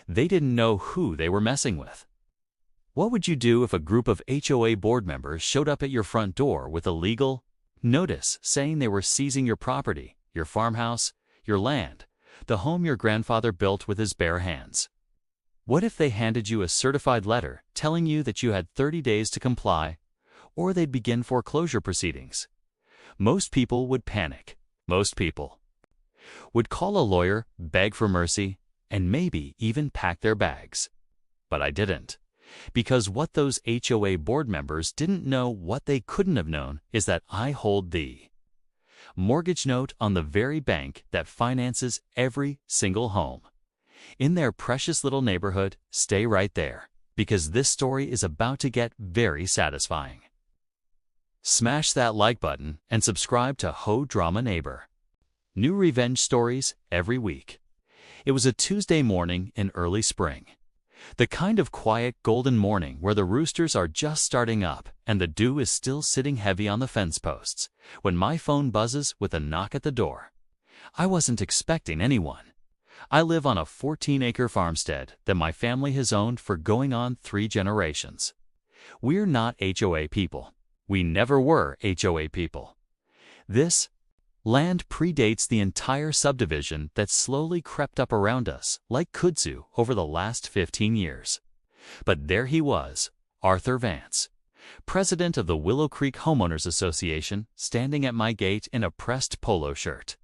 They didn't know who they were messing with. What would you do if a group of HOA board members showed up at your front door with a legal notice saying they were seizing your property, your farmhouse, your land, the home your grandfather built with his bare hands? What if they handed you a certified letter telling you that you had 30 days to comply, or they'd begin foreclosure proceedings? Most people would panic. Most people would call a lawyer, beg for mercy, and maybe even pack their bags. But I didn't. Because what those HOA board members didn't know, what they couldn't have known, is that I hold the mortgage note on the very bank that finances every single home in their precious little neighborhood. Stay right there, because this story is about to get very satisfying. Smash that like button and subscribe to Ho Drama Neighbor. New revenge stories every week. It was a Tuesday morning in early spring. The kind of quiet golden morning where the roosters are just starting up and the dew is still sitting heavy on the fence posts, when my phone buzzes with a knock at the door. I wasn't expecting anyone. I live on a 14-acre farmstead that my family has owned for going on 3 generations. We're not HOA people. We never were HOA people. This land predates the entire subdivision that slowly crept up around us like kudzu over the last 15 years. But there he was, Arthur Vance, president of the Willow Creek Homeowners Association, standing at my gate in a pressed polo shirt,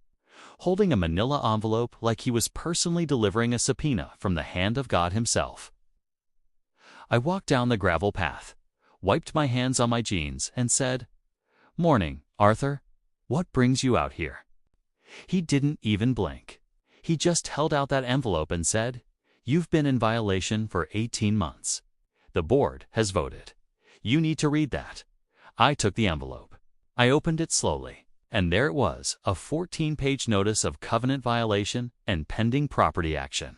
holding a manila envelope like he was personally delivering a subpoena from the hand of God himself. I walked down the gravel path, wiped my hands on my jeans, and said, "Morning, Arthur. What brings you out here?" He didn't even blink. He just held out that envelope and said, "You've been in violation for 18 months. The board has voted. You need to read that." I took the envelope. I opened it slowly, and there it was, a 14-page notice of covenant violation and pending property action.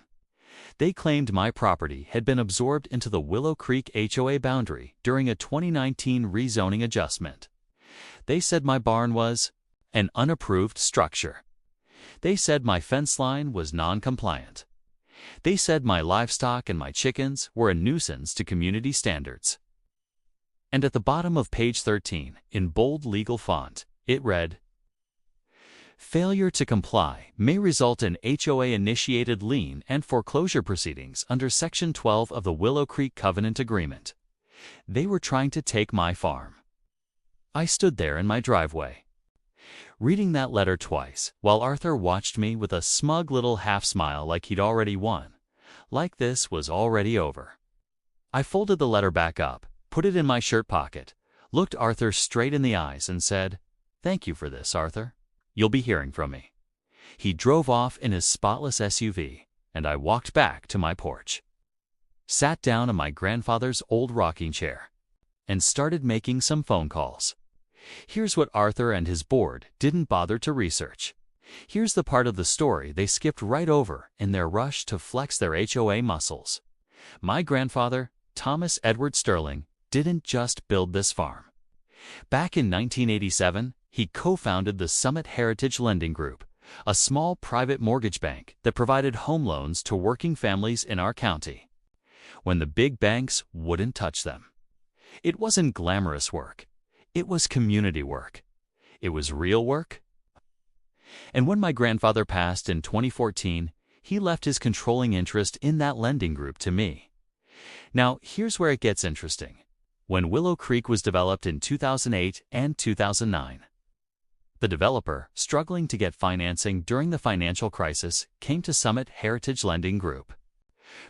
They claimed my property had been absorbed into the Willow Creek HOA boundary during a 2019 rezoning adjustment. They said my barn was an unapproved structure. They said my fence line was non-compliant. They said my livestock and my chickens were a nuisance to community standards. And at the bottom of page 13, in bold legal font, it read, "Failure to comply may result in HOA-initiated lien and foreclosure proceedings under Section 12 of the Willow Creek Covenant Agreement." They were trying to take my farm. I stood there in my driveway, reading that letter twice, while Arthur watched me with a smug little half-smile like he'd already won, like this was already over. I folded the letter back up, put it in my shirt pocket, looked Arthur straight in the eyes and said, "Thank you for this, Arthur. You'll be hearing from me." He drove off in his spotless SUV, and I walked back to my porch, sat down in my grandfather's old rocking chair, and started making some phone calls. Here's what Arthur and his board didn't bother to research. Here's the part of the story they skipped right over in their rush to flex their HOA muscles. My grandfather, Thomas Edward Sterling, didn't just build this farm. Back in 1987, he co-founded the Summit Heritage Lending Group, a small private mortgage bank that provided home loans to working families in our county, when the big banks wouldn't touch them. It wasn't glamorous work. It was community work. It was real work. And when my grandfather passed in 2014, he left his controlling interest in that lending group to me. Now, here's where it gets interesting. When Willow Creek was developed in 2008 and 2009, the developer, struggling to get financing during the financial crisis, came to Summit Heritage Lending Group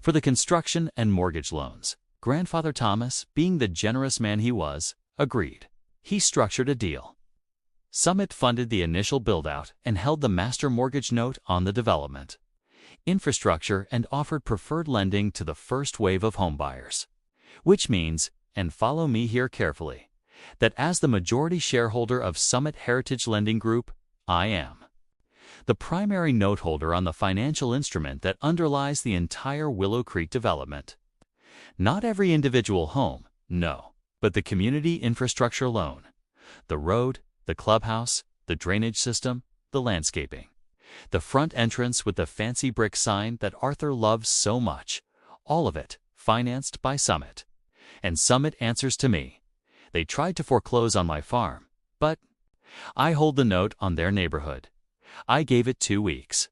for the construction and mortgage loans. Grandfather Thomas, being the generous man he was, agreed. He structured a deal. Summit funded the initial build-out and held the master mortgage note on the development, infrastructure, and offered preferred lending to the first wave of homebuyers. Which means, and follow me here carefully, that as the majority shareholder of Summit Heritage Lending Group, I am the primary note holder on the financial instrument that underlies the entire Willow Creek development. Not every individual home, no, but the community infrastructure loan, the road, the clubhouse, the drainage system, the landscaping, The front entrance with the fancy brick sign that Arthur loves so much. All of it financed by Summit. And Summit answers to me. They tried to foreclose on my farm, but I hold the note on their neighborhood. I gave it 2 weeks.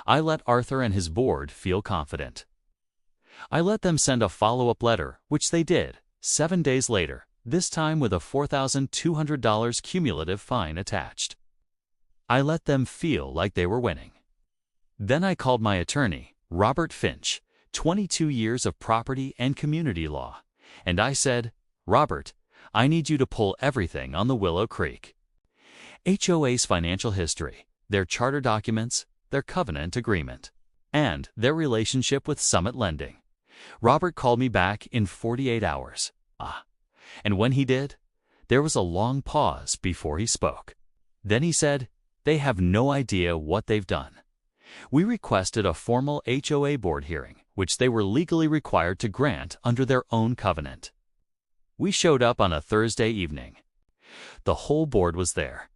I let Arthur and his board feel confident. I let them send a follow-up letter, which they did, 7 days later, this time with a $4,200 cumulative fine attached. I let them feel like they were winning. Then I called my attorney, Robert Finch, 22 years of property and community law, and I said, "Robert, I need you to pull everything on the Willow Creek. HOA's financial history, their charter documents, their covenant agreement, and their relationship with Summit Lending." Robert called me back in 48 hours. And when he did, there was a long pause before he spoke. Then he said, "They have no idea what they've done." We requested a formal HOA board hearing, which they were legally required to grant under their own covenant. We showed up on a Thursday evening. The whole board was there.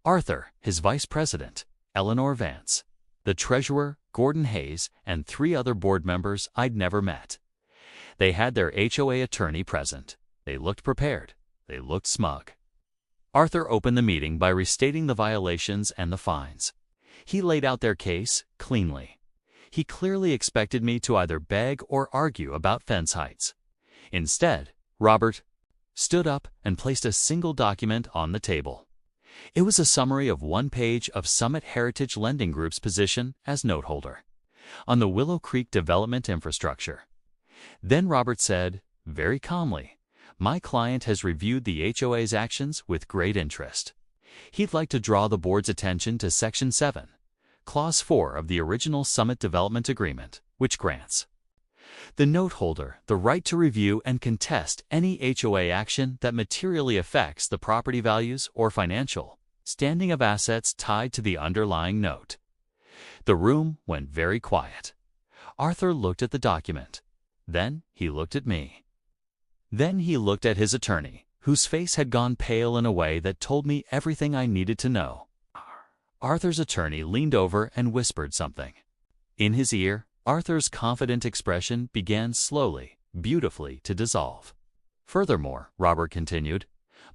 Arthur, his vice president, Eleanor Vance, the treasurer, Gordon Hayes, and 3 other board members I'd never met. They had their HOA attorney present. They looked prepared. They looked smug. Arthur opened the meeting by restating the violations and the fines. He laid out their case cleanly. He clearly expected me to either beg or argue about fence heights. Instead, Robert stood up and placed a single document on the table. It was a summary of 1 page of Summit Heritage Lending Group's position as noteholder on the Willow Creek development infrastructure. Then Robert said, very calmly, "My client has reviewed the HOA's actions with great interest. He'd like to draw the board's attention to Section 7, Clause 4 of the original Summit Development Agreement, which grants the noteholder the right to review and contest any HOA action that materially affects the property values or financial standing of assets tied to the underlying note." The room went very quiet. Arthur looked at the document. Then he looked at me. Then he looked at his attorney, whose face had gone pale in a way that told me everything I needed to know. Arthur's attorney leaned over and whispered something. In his ear, Arthur's confident expression began slowly, beautifully to dissolve. "Furthermore," Robert continued,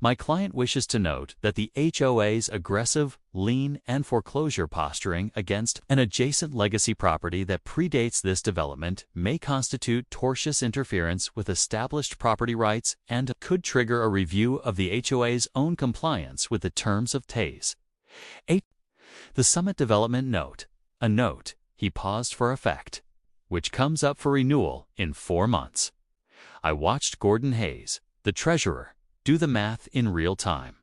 "my client wishes to note that the HOA's aggressive lien and foreclosure posturing against an adjacent legacy property that predates this development may constitute tortious interference with established property rights and could trigger a review of the HOA's own compliance with the terms of TAs. The Summit Development Note, a note," he paused for effect, "which comes up for renewal in 4 months." I watched Gordon Hayes, the treasurer, do the math in real time.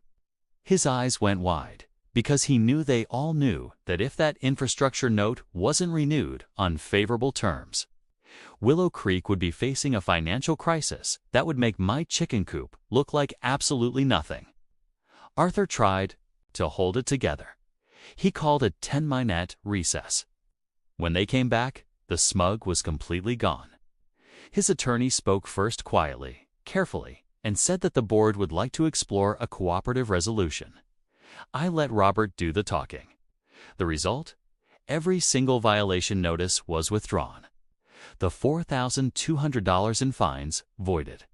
His eyes went wide, because he knew they all knew that if that infrastructure note wasn't renewed on favorable terms, Willow Creek would be facing a financial crisis that would make my chicken coop look like absolutely nothing. Arthur tried to hold it together. He called a 10-minute recess. When they came back, the smug was completely gone. His attorney spoke first quietly, carefully, and said that the board would like to explore a cooperative resolution. I let Robert do the talking. The result? Every single violation notice was withdrawn. The $4,200 in fines voided.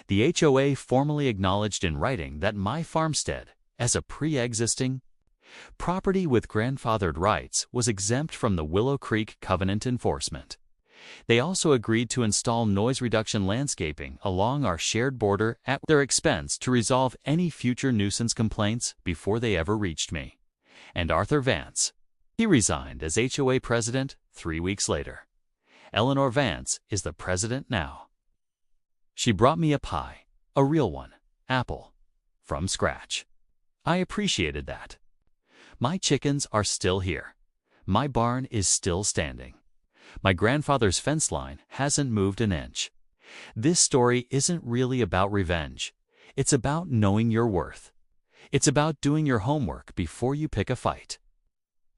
The HOA formally acknowledged in writing that my farmstead, as a pre-existing property with grandfathered rights, was exempt from the Willow Creek covenant enforcement. They also agreed to install noise reduction landscaping along our shared border at their expense to resolve any future nuisance complaints before they ever reached me. And Arthur Vance, he resigned as HOA president 3 weeks later. Eleanor Vance is the president now. She brought me a pie, a real one, apple, from scratch. I appreciated that. My chickens are still here. My barn is still standing. My grandfather's fence line hasn't moved an inch. This story isn't really about revenge. It's about knowing your worth. It's about doing your homework before you pick a fight.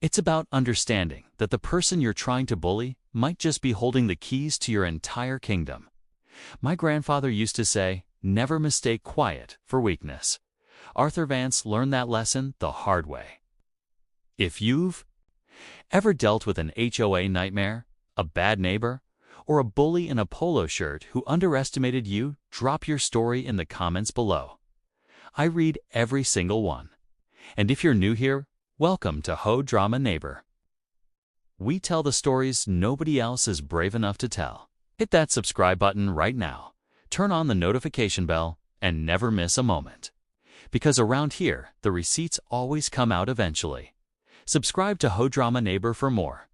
It's about understanding that the person you're trying to bully might just be holding the keys to your entire kingdom. My grandfather used to say, "Never mistake quiet for weakness." Arthur Vance learned that lesson the hard way. If you've Ever dealt with an HOA nightmare, a bad neighbor, or a bully in a polo shirt who underestimated you? Drop your story in the comments below. I read every single one. And if you're new here, welcome to HOA Drama Neighbor. We tell the stories nobody else is brave enough to tell. Hit that subscribe button right now, turn on the notification bell, and never miss a moment. Because around here, the receipts always come out eventually. Subscribe to HOA Drama Neighbor for more.